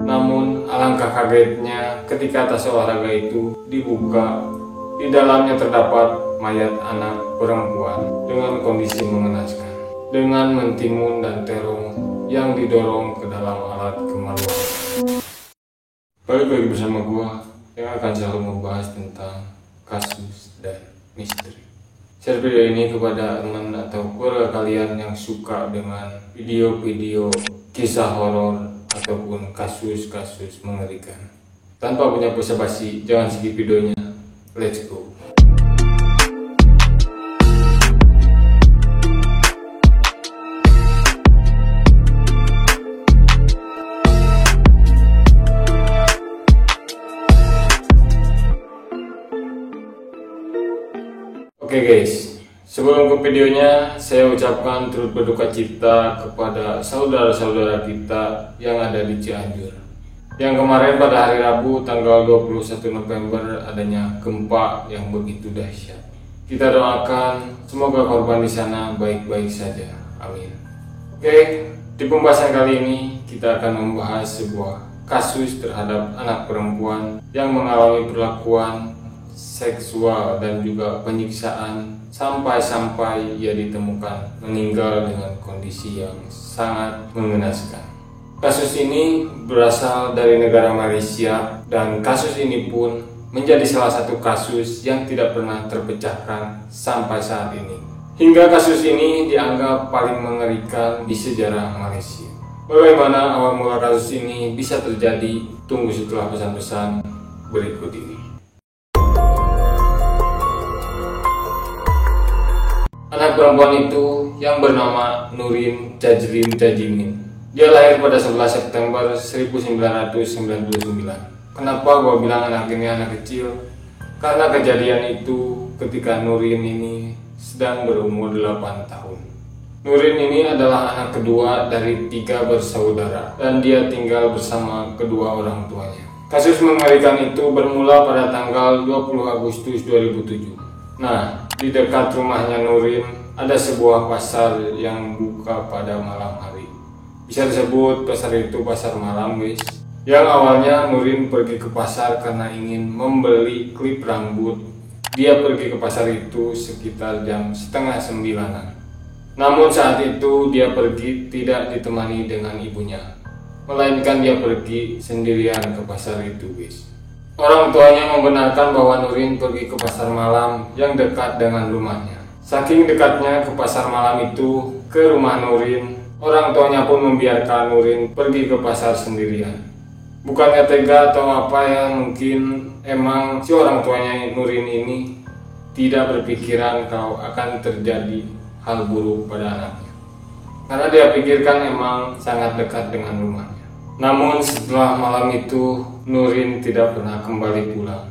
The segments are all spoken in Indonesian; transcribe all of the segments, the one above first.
Namun alangkah kagetnya ketika tas olahraga itu dibuka. Di dalamnya terdapat mayat anak perempuan dengan kondisi mengenaskan, dengan mentimun dan terong yang didorong ke dalam alat kemaluan. Balik lagi bersama gua yang akan selalu membahas tentang kasus dan misteri. Share video ini kepada teman atau keluarga kalian yang suka dengan video-video kisah horor ataupun kasus-kasus mengerikan. Tanpa punya basa-basi, jangan skip videonya. Let's go. Oke guys, sebelum ke videonya, saya ucapkan turut berduka cita kepada saudara-saudara kita yang ada di Cianjur. Yang kemarin pada hari Rabu tanggal 21 November adanya gempa yang begitu dahsyat. Kita doakan semoga korban di sana baik-baik saja. Amin. Oke, di pembahasan kali ini kita akan membahas sebuah kasus terhadap anak perempuan yang mengalami perlakuan seksual dan juga penyiksaan sampai-sampai ia ditemukan meninggal dengan kondisi yang sangat mengenaskan. Kasus ini berasal dari negara Malaysia dan kasus ini pun menjadi salah satu kasus yang tidak pernah terpecahkan sampai saat ini. Hingga kasus ini dianggap paling mengerikan di sejarah Malaysia. Bagaimana awal mula kasus ini bisa terjadi? Tunggu setelah pesan-pesan berikut ini. Anak perempuan itu yang bernama Nurin Jajlin Jajimin. Dia lahir pada 11 September 1999. Kenapa gua bilang anak ini anak kecil? Karena kejadian itu ketika Nurin ini sedang berumur 8 tahun. Nurin ini adalah anak kedua dari 3 bersaudara dan dia tinggal bersama kedua orang tuanya. Kasus mengerikan itu bermula pada tanggal 20 Agustus 2007. Nah, di dekat rumahnya Nurin ada sebuah pasar yang buka pada malam hari. Bisa disebut pasar itu pasar malam guys. Yang awalnya Nurin pergi ke pasar karena ingin membeli klip rambut. Dia pergi ke pasar itu sekitar jam setengah 9-an. Namun saat itu dia pergi tidak ditemani dengan ibunya, melainkan dia pergi sendirian ke pasar itu guys. Orang tuanya membenarkan bahwa Nurin pergi ke pasar malam yang dekat dengan rumahnya. Saking dekatnya ke pasar malam itu ke rumah Nurin, orang tuanya pun membiarkan Nurin pergi ke pasar sendirian. Bukannya tega atau apa ya, mungkin emang si orang tuanya Nurin ini tidak berpikiran kalau akan terjadi hal buruk pada anaknya. Karena dia pikirkan emang sangat dekat dengan rumahnya. Namun setelah malam itu Nurin tidak pernah kembali pulang.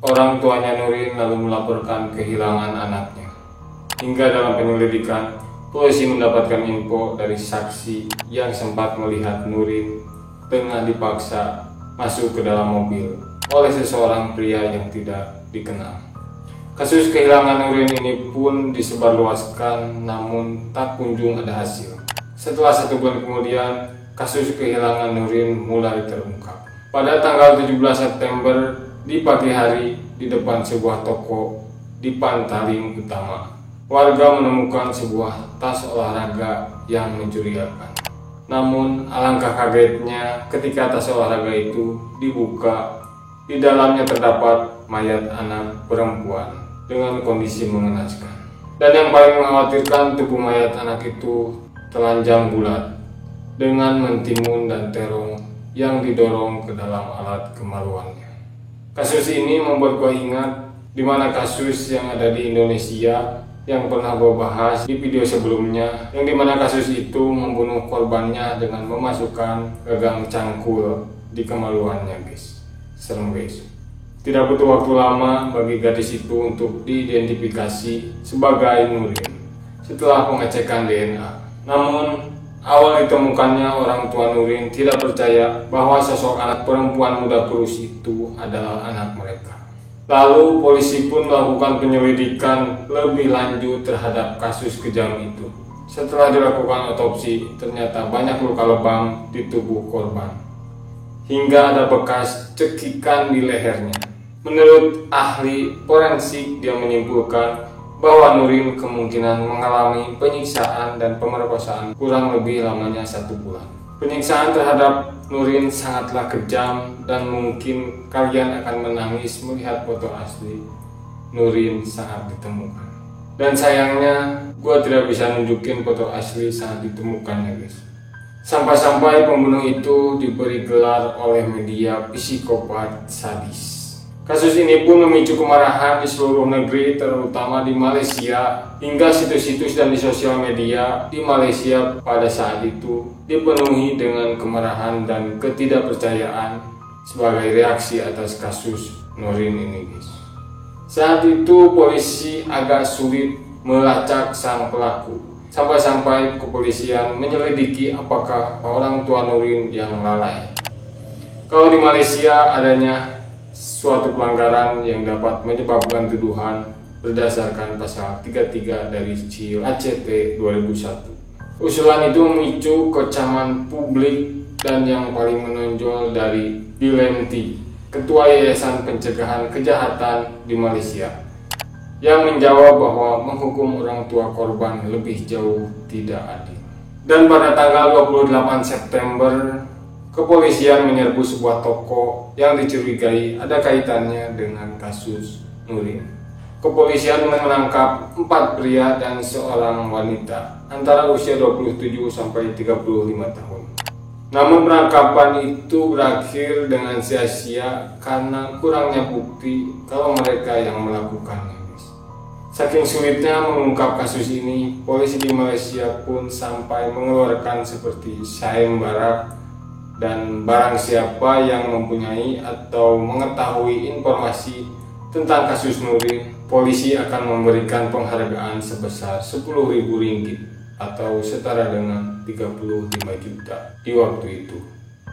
Orang tuanya Nurin lalu melaporkan kehilangan anaknya. Hingga dalam penyelidikan, polisi mendapatkan info dari saksi yang sempat melihat Nurin tengah dipaksa masuk ke dalam mobil oleh seseorang pria yang tidak dikenal. Kasus kehilangan Nurin ini pun disebarluaskan, namun tak kunjung ada hasil. Setelah 1 bulan kemudian, kasus kehilangan Nurin mulai terungkap. Pada tanggal 17 September di pagi hari di depan sebuah toko di Pantaling Utama, warga menemukan sebuah tas olahraga yang mencurigakan. Namun alangkah kagetnya ketika tas olahraga itu dibuka. Di dalamnya terdapat mayat anak perempuan dengan kondisi mengenaskan. Dan yang paling mengkhawatirkan, tubuh mayat anak itu telanjang bulat dengan mentimun dan terong yang didorong ke dalam alat kemaluannya. Kasus ini membuat gue ingat dimana kasus yang ada di Indonesia yang pernah gue bahas di video sebelumnya, yang dimana kasus itu membunuh korbannya dengan memasukkan gagang cangkul di kemaluannya guys. Serem guys. Tidak butuh waktu lama bagi gadis itu untuk diidentifikasi sebagai Nurin setelah pengecekan DNA. Namun awal ditemukannya, orang tua Nurin tidak percaya bahwa sosok anak perempuan muda kurus itu adalah anak mereka. Lalu polisi pun melakukan penyelidikan lebih lanjut terhadap kasus kejam itu. Setelah dilakukan otopsi, ternyata banyak luka lebam di tubuh korban. hingga ada bekas cekikan di lehernya. Menurut ahli forensik, dia menyimpulkan bahwa Nurin kemungkinan mengalami penyiksaan dan pemerkosaan kurang lebih lamanya 1 bulan. Penyiksaan terhadap Nurin sangatlah kejam dan mungkin kalian akan menangis melihat foto asli Nurin saat ditemukan. Dan sayangnya gue tidak bisa nunjukin foto asli saat ditemukannya guys. Sampai-sampai pembunuh itu diberi gelar oleh media psikopat sadis. Kasus ini pun memicu kemarahan di seluruh negeri, terutama di Malaysia, hingga situs-situs dan di sosial media di Malaysia pada saat itu dipenuhi dengan kemarahan dan ketidakpercayaan sebagai reaksi atas kasus Nurin ini guys. Saat itu polisi agak sulit melacak sang pelaku, sampai-sampai kepolisian menyelidiki apakah orang tua Nurin yang lalai. Kalau di Malaysia adanya suatu pelanggaran yang dapat menyebabkan tuduhan berdasarkan pasal 33 dari CIL ACT 2001. Usulan itu memicu kecaman publik dan yang paling menonjol dari Dilenti, Ketua Yayasan Pencegahan Kejahatan di Malaysia, yang menjawab bahwa menghukum orang tua korban lebih jauh tidak adil. Dan pada tanggal 28 September, kepolisian menyerbu sebuah toko yang dicurigai ada kaitannya dengan kasus Nurin. Kepolisian menangkap 4 pria dan seorang wanita antara usia 27 sampai 35 tahun. Namun penangkapan itu berakhir dengan sia-sia karena kurangnya bukti kalau mereka yang melakukannya. Saking sulitnya mengungkap kasus ini, polisi di Malaysia pun sampai mengeluarkan seperti sayembara dan barang siapa yang mempunyai atau mengetahui informasi tentang kasus Nurin, polisi akan memberikan penghargaan sebesar Rp10.000 atau setara dengan 35 juta di waktu itu.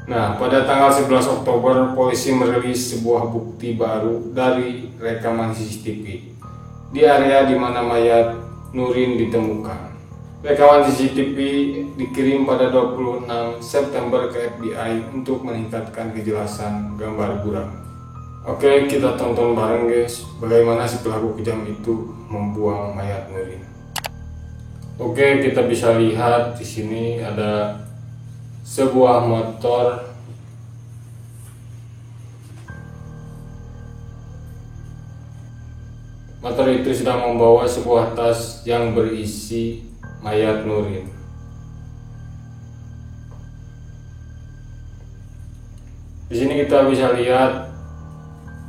Nah, pada tanggal 11 Oktober, polisi merilis sebuah bukti baru dari rekaman CCTV di area di mana mayat Nurin ditemukan. Rekaman CCTV dikirim pada 26 September ke FBI untuk meningkatkan kejelasan gambar buram. Oke, kita tonton bareng guys, bagaimana si pelaku kejam itu membuang mayat Nurin. Oke, kita bisa lihat di sini ada sebuah motor. Motor itu sedang membawa sebuah tas yang berisi mayat Nurin. Di sini kita bisa lihat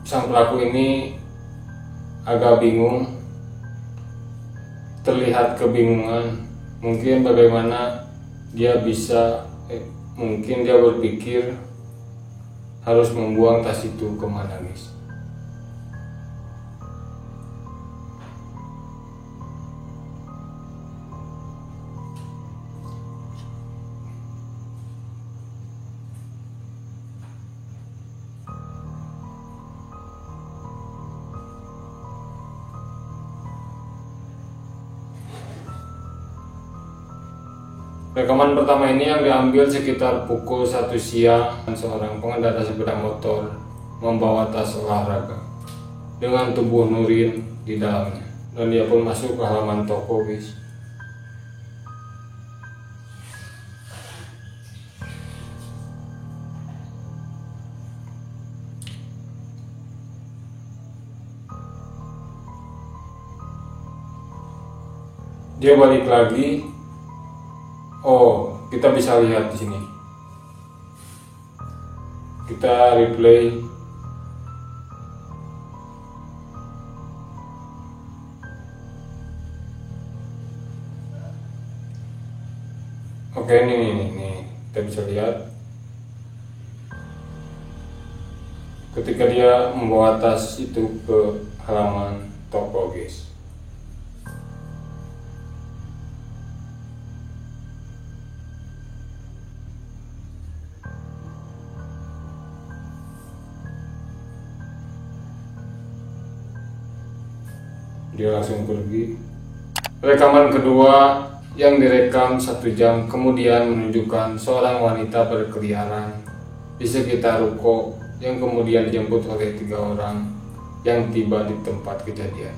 sang pelaku ini agak bingung, terlihat kebingungan. Mungkin bagaimana dia bisa, mungkin dia berpikir harus membuang tas itu kemana guys. Rekaman pertama ini yang diambil sekitar pukul 1 siang. Seorang pengendara sepeda motor membawa tas olahraga dengan tubuh Nurin di dalamnya, dan dia pun masuk ke halaman toko guys. Dia balik lagi. Oh, kita bisa lihat di sini. Kita replay. Oke, ini kita bisa lihat ketika dia membawa tas itu ke halaman toko guys. Dia langsung pergi. Rekaman kedua yang direkam 1 jam kemudian menunjukkan seorang wanita berkeliaran di sekitar ruko yang kemudian dijemput oleh 3 orang yang tiba di tempat kejadian.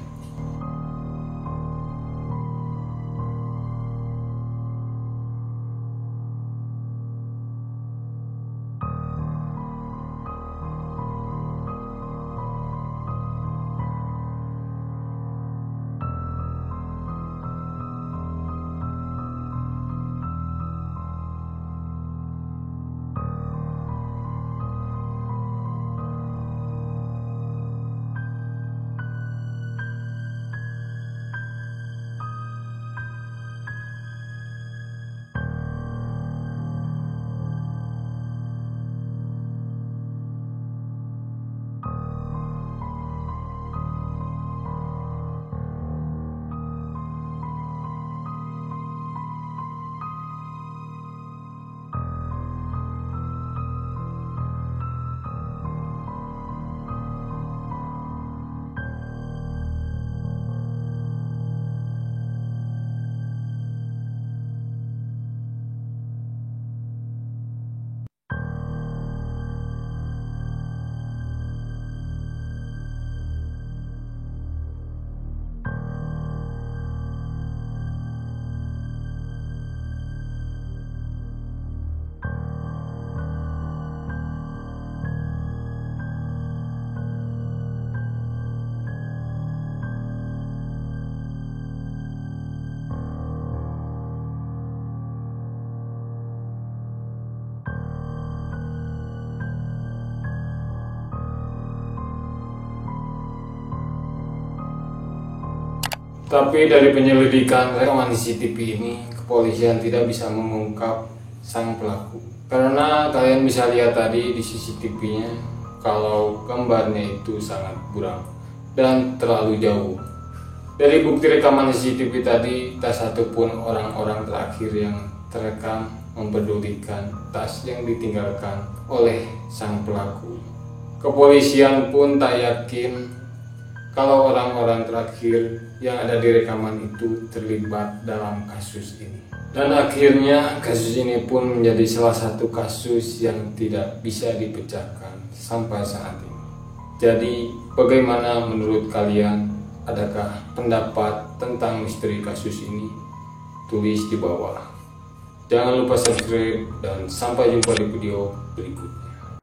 Tapi dari penyelidikan rekaman CCTV ini, kepolisian tidak bisa mengungkap sang pelaku. Karena kalian bisa lihat tadi di CCTV-nya kalau gambarnya itu sangat buram dan terlalu jauh. Dari bukti rekaman CCTV tadi, tak satupun orang-orang terakhir yang terekam mempedulikan tas yang ditinggalkan oleh sang pelaku. Kepolisian pun tak yakin kalau orang-orang terakhir yang ada di rekaman itu terlibat dalam kasus ini. Dan akhirnya kasus ini pun menjadi salah satu kasus yang tidak bisa dipecahkan sampai saat ini. Jadi bagaimana menurut kalian? Adakah pendapat tentang misteri kasus ini? Tulis di bawah. Jangan lupa subscribe dan sampai jumpa di video berikutnya.